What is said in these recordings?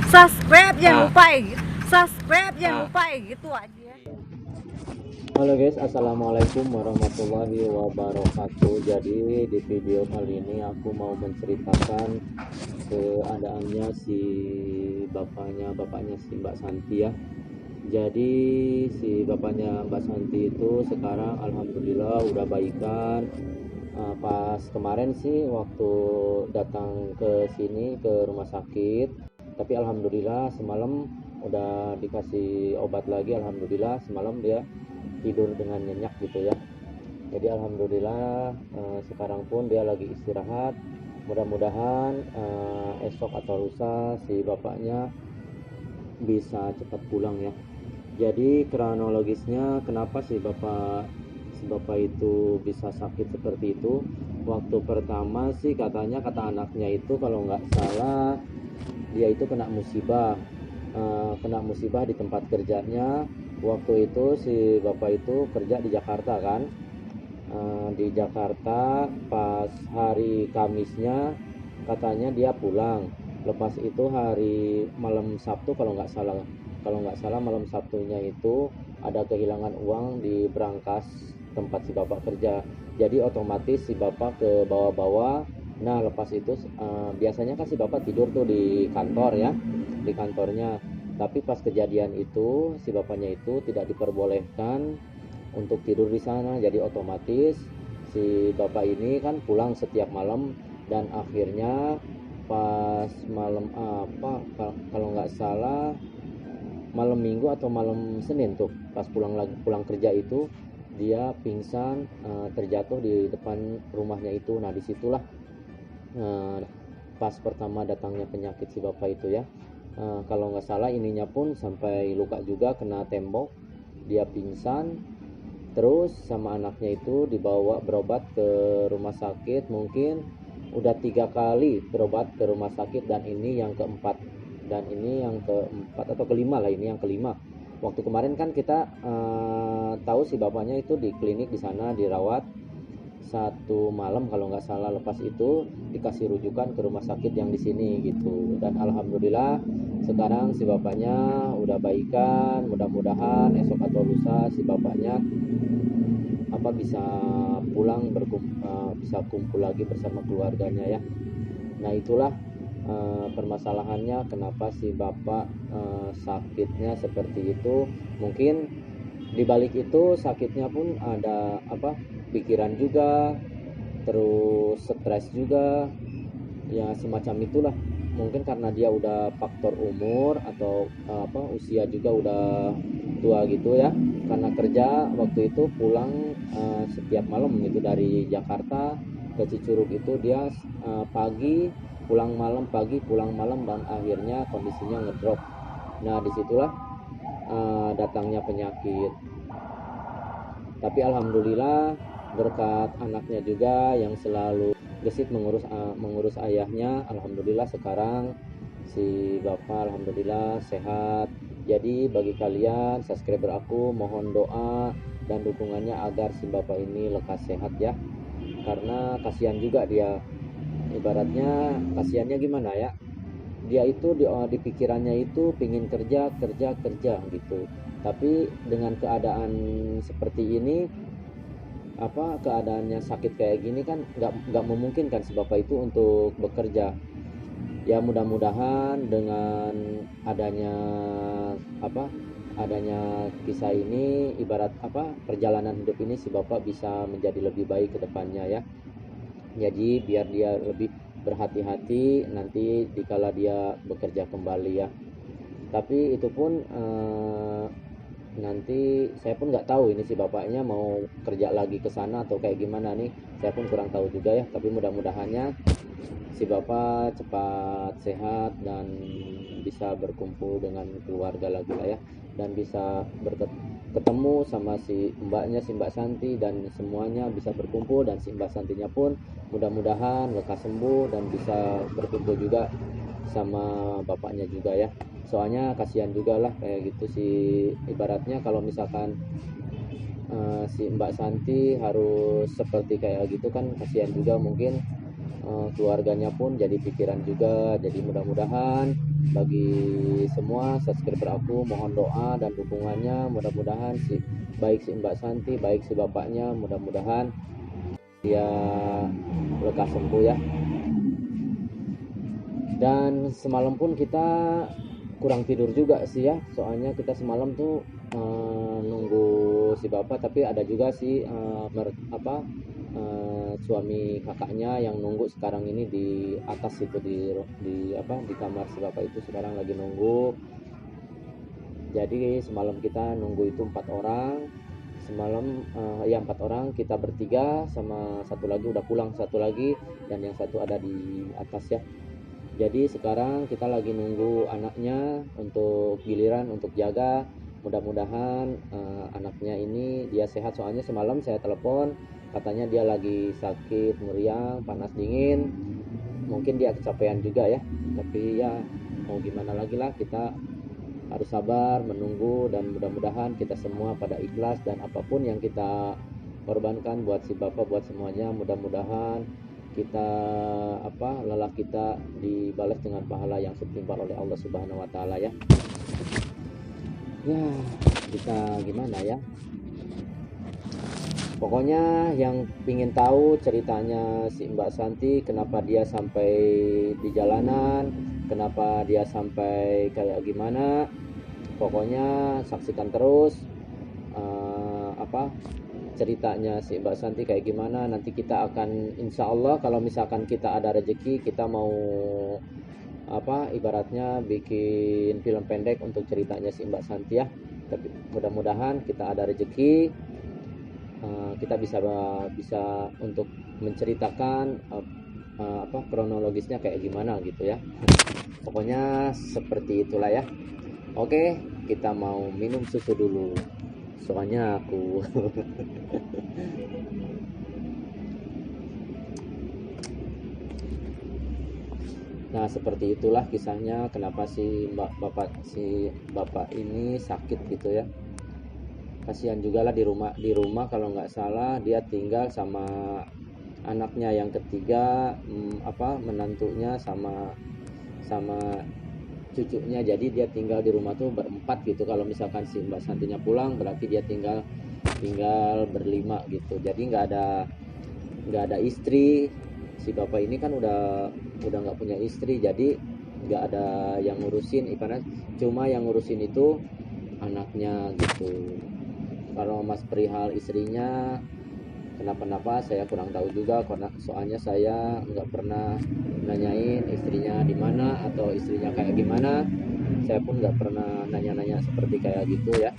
subscribe jangan lupa gitu aja. Halo guys, assalamualaikum warahmatullahi wabarakatuh. Jadi di video kali ini aku mau menceritakan keadaannya si bapaknya si Mbak Santi ya. Jadi si bapaknya Mbak Santi itu sekarang alhamdulillah udah baikan. Pas kemarin sih waktu datang ke sini ke rumah sakit, tapi alhamdulillah semalam udah dikasih obat lagi. Alhamdulillah semalam dia tidur dengan nyenyak gitu ya. Jadi alhamdulillah sekarang pun dia lagi istirahat. Mudah-mudahan esok atau lusa si bapaknya bisa cepat pulang ya. Jadi kronologisnya kenapa si bapak itu bisa sakit seperti itu. Waktu pertama sih katanya, kata anaknya itu kalau nggak salah dia itu kena musibah di tempat kerjanya. Waktu itu si bapak itu kerja di Jakarta kan, di Jakarta pas hari Kamisnya katanya dia pulang. Lepas itu hari malam Sabtu kalau nggak salah malam Sabtunya itu ada kehilangan uang di brankas tempat si bapak kerja. Jadi otomatis si bapak ke bawah-bawah. Nah lepas itu biasanya kan si bapak tidur tuh di kantor ya, di kantornya. Tapi pas kejadian itu si bapaknya itu tidak diperbolehkan untuk tidur di sana. Jadi otomatis si bapak ini kan pulang setiap malam, dan akhirnya pas malam kalau nggak salah malam Minggu atau malam Senin tuh pas pulang kerja itu dia pingsan, terjatuh di depan rumahnya itu. Nah disitulah pas pertama datangnya penyakit si bapak itu ya. Kalau nggak salah ininya pun sampai luka juga, kena tembok, dia pingsan. Terus sama anaknya itu dibawa berobat ke rumah sakit, mungkin udah 3 kali berobat ke rumah sakit, dan ini yang keempat atau kelima lah, ini yang kelima. Waktu kemarin kan kita tahu si bapaknya itu di klinik di sana dirawat 1 malam kalau nggak salah. Lepas itu dikasih rujukan ke rumah sakit yang di sini gitu. Dan alhamdulillah sekarang si bapaknya udah baikan. Mudah-mudahan esok atau lusa si bapaknya bisa pulang bisa kumpul lagi bersama keluarganya ya. Nah itulah permasalahannya kenapa si bapak sakitnya seperti itu. Mungkin dibalik itu sakitnya pun ada pikiran juga, terus stres juga ya, semacam itulah. Mungkin karena dia udah faktor umur atau usia juga udah tua gitu ya, karena kerja waktu itu pulang setiap malam gitu dari Jakarta ke Cicurug itu dia pagi pulang malam, pagi pulang malam, dan akhirnya kondisinya ngedrop. Nah disitulah datangnya penyakit. Tapi alhamdulillah berkat anaknya juga yang selalu gesit mengurus ayahnya, alhamdulillah sekarang si bapak alhamdulillah sehat. Jadi bagi kalian subscriber aku, mohon doa dan dukungannya agar si bapak ini lekas sehat ya, karena kasihan juga dia. Ibaratnya kasihannya gimana ya, dia itu di pikirannya itu pingin kerja gitu. Tapi dengan keadaan seperti ini, keadaannya sakit kayak gini kan nggak memungkinkan si bapak itu untuk bekerja ya. Mudah-mudahan dengan adanya kisah ini, ibarat perjalanan hidup ini, si bapak bisa menjadi lebih baik ke depannya ya. Jadi biar dia lebih berhati-hati nanti dikala dia bekerja kembali ya. Tapi itu pun nanti saya pun nggak tahu ini si bapaknya mau kerja lagi ke sana atau kayak gimana nih, saya pun kurang tahu juga ya. Tapi mudah-mudahannya si bapak cepat sehat dan bisa berkumpul dengan keluarga lagi lah ya, dan bisa ketemu sama si mbaknya, si Mbak Santi, dan semuanya bisa berkumpul. Dan si Mbak Santinya pun mudah-mudahan lekas sembuh dan bisa berkumpul juga sama bapaknya juga ya. Soalnya kasihan juga lah kayak gitu si, ibaratnya kalau misalkan si Mbak Santi harus seperti kayak gitu kan kasihan juga. Mungkin keluarganya pun jadi pikiran juga. Jadi mudah-mudahan bagi semua subscriber aku, mohon doa dan dukungannya, mudah-mudahan baik si Mbak Santi, baik si bapaknya, mudah-mudahan dia lekas sembuh ya. Dan semalam pun kita kurang tidur juga sih ya, soalnya kita semalam tuh nunggu si bapak, tapi ada juga si suami kakaknya yang nunggu sekarang ini di atas itu, di kamar si bapak itu sekarang lagi nunggu. Jadi semalam kita nunggu itu 4 orang semalam, 4 orang, kita bertiga sama satu lagi udah pulang, satu lagi, dan yang satu ada di atas ya. Jadi sekarang kita lagi nunggu anaknya untuk giliran untuk jaga. Mudah-mudahan anaknya ini dia sehat, soalnya semalam saya telepon katanya dia lagi sakit meriang, panas dingin, mungkin dia kecapean juga ya, tapi ya mau gimana lagi lah, kita harus sabar menunggu dan mudah-mudahan kita semua pada ikhlas, dan apapun yang kita korbankan buat si bapak, buat semuanya, mudah-mudahan kita lelah kita dibalas dengan pahala yang setimpal oleh Allah Subhanahu wa taala ya. Ya, kita gimana ya? Pokoknya yang pingin tahu ceritanya si Mbak Santi, kenapa dia sampai di jalanan, kenapa dia sampai kayak gimana, pokoknya saksikan terus ceritanya si Mbak Santi kayak gimana. Nanti kita akan, insya Allah kalau misalkan kita ada rezeki, kita mau ibaratnya bikin film pendek untuk ceritanya si Mbak Santi ya. Tapi mudah-mudahan kita ada rezeki, kita bisa untuk menceritakan kronologisnya kayak gimana gitu ya. Pokoknya seperti itulah ya. Oke, kita mau minum susu dulu, soalnya aku nah seperti itulah kisahnya kenapa si bapak ini sakit gitu ya. Kasihan juga lah, di rumah kalau nggak salah dia tinggal sama anaknya yang ketiga, menantunya sama cucunya. Jadi dia tinggal di rumah tuh berempat gitu. Kalau misalkan si Mbak Santinya pulang, berarti dia tinggal berlima gitu. Jadi nggak ada istri. Si bapak ini kan udah nggak punya istri, jadi nggak ada yang ngurusin, ibaratnya cuma yang ngurusin itu anaknya gitu. Kalau mas perihal istrinya kenapa saya kurang tahu juga, karena soalnya saya nggak pernah nanyain istrinya di mana atau istrinya kayak gimana. Saya pun nggak pernah nanya-nanya seperti kayak gitu ya.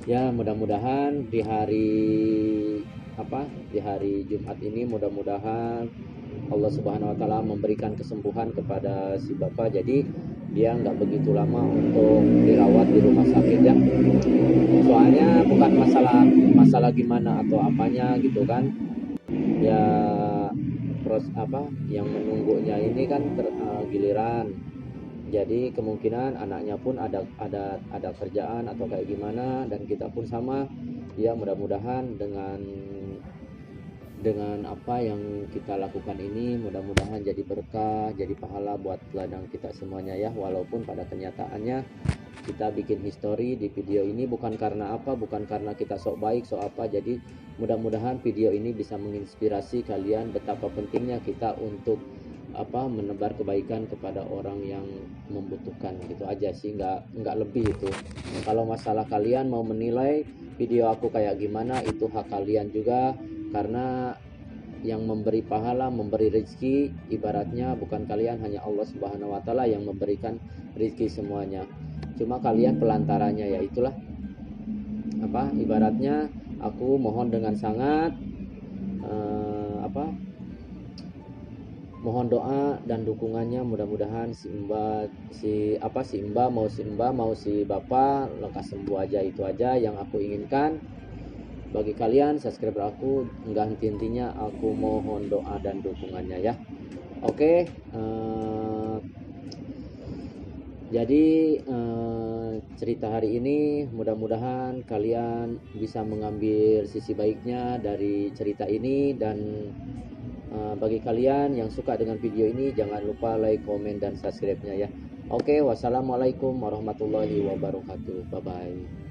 Ya mudah-mudahan di hari Jumat ini, mudah-mudahan Allah Subhanahu wa taala memberikan kesembuhan kepada si bapak, jadi dia nggak begitu lama untuk dirawat di rumah sakit ya. Soalnya bukan masalah gimana atau apanya gitu kan ya, yang menunggunya ini kan giliran. Jadi kemungkinan anaknya pun ada kerjaan atau kayak gimana, dan kita pun sama ya. Mudah-mudahan dengan apa yang kita lakukan ini, mudah-mudahan jadi berkah, jadi pahala buat ladang kita semuanya ya. Walaupun pada kenyataannya kita bikin history di video ini bukan karena kita sok baik sok apa. Jadi mudah-mudahan video ini bisa menginspirasi kalian betapa pentingnya kita untuk menebar kebaikan kepada orang yang membutuhkan, gitu aja sih, nggak lebih itu. Kalau masalah kalian mau menilai video aku kayak gimana, itu hak kalian juga, karena yang memberi pahala, memberi rezeki, ibaratnya bukan kalian, hanya Allah Subhanahu wa taala yang memberikan rezeki semuanya. Cuma kalian pelantaranya, ya itulah ibaratnya aku mohon dengan sangat mohon doa dan dukungannya, mudah-mudahan si Mbak mau si bapak lekas sembuh aja. Itu aja yang aku inginkan. Bagi kalian subscriber aku, enggak henti-hentinya aku mohon doa dan dukungannya ya. Oke, jadi cerita hari ini mudah-mudahan kalian bisa mengambil sisi baiknya dari cerita ini, dan Bagi kalian yang suka dengan video ini, jangan lupa like, komen, dan subscribe-nya ya. Oke, wassalamualaikum warahmatullahi wabarakatuh. Bye bye.